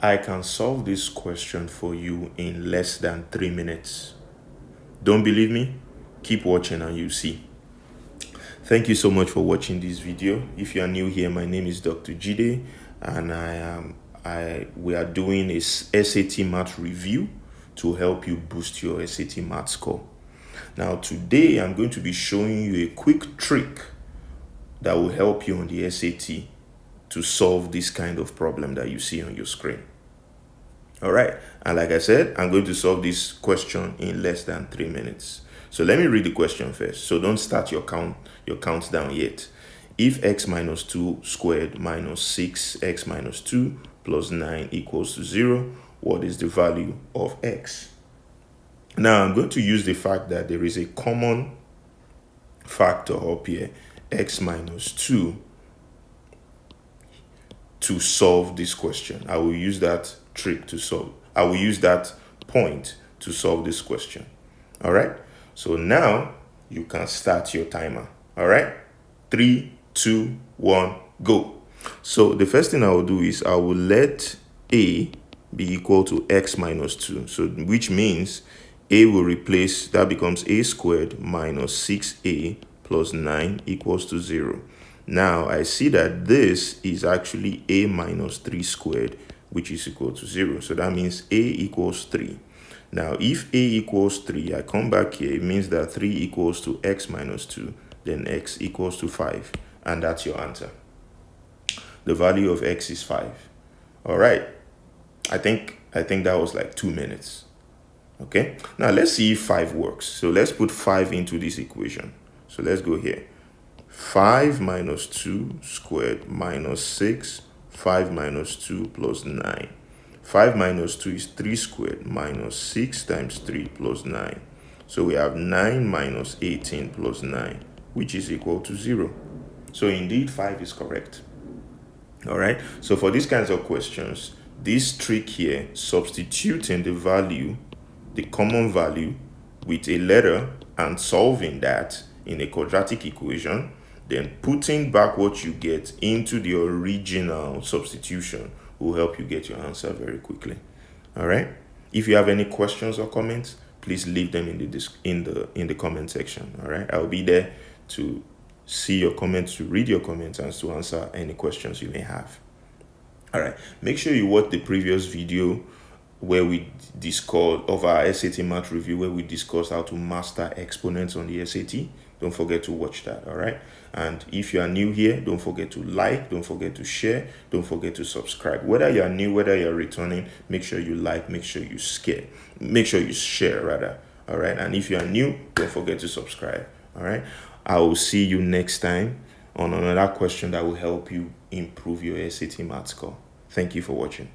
I can solve this question for you in less than 3 minutes. Don't believe me? Keep watching and you see. Thank you so much for watching this video. If you are new here, my name is Dr. Jide, and we are doing a SAT math review to help you boost your SAT math score. Now today I'm going to be showing you a quick trick that will help you on the SAT to solve this kind of problem that you see on your screen. All right, and like I said, I'm going to solve this question in less than 3 minutes. So let me read the question first. So don't start your countdown yet. If x minus 2 squared minus 6x minus 2 plus 9 equals to 0, what is the value of x? Now I'm going to use the fact that there is a common factor up here, x minus 2, to solve this question. I will use that trick to solve. I will use that point to solve this question. All right. So now you can start your timer. All right. 3, 2, 1, go. So the first thing I will do is I will let a be equal to x minus 2. So which means a will replace, that becomes a squared minus 6a plus 9 equals to 0. Now I see that this is actually a minus 3 squared, which is equal to 0. So that means a equals 3. Now if a equals 3, I come back here, it means that 3 equals to x minus 2, then x equals to 5. And that's your answer. The value of x is 5. All right. I think that was like 2 minutes. Okay. Now let's see if 5 works. So let's put 5 into this equation. So let's go here. 5 minus 2 squared minus 6, 5 minus 2 plus 9. 5 minus 2 is 3 squared minus 6 times 3 plus 9. So we have 9 minus 18 plus 9, which is equal to 0. So indeed 5 is correct. All right. So for these kinds of questions, this trick here, substituting the value, the common value, with a letter and solving that in a quadratic equation, then putting back what you get into the original substitution will help you get your answer very quickly. All right. If you have any questions or comments, please leave them in the comment section. All right. I'll be there to see your comments, to read your comments, and to answer any questions you may have. All right. Make sure you watch the previous video where we discuss of our SAT math review, where we discuss how to master exponents on the SAT. Don't forget to watch that. All right. And if you are new here, don't forget to like, don't forget to share, don't forget to subscribe. Whether you are new, whether you're returning, make sure you like, make sure you share rather. All right. And if you are new, don't forget to subscribe. All right. I will see you next time on another question that will help you improve your SAT math score. Thank you for watching.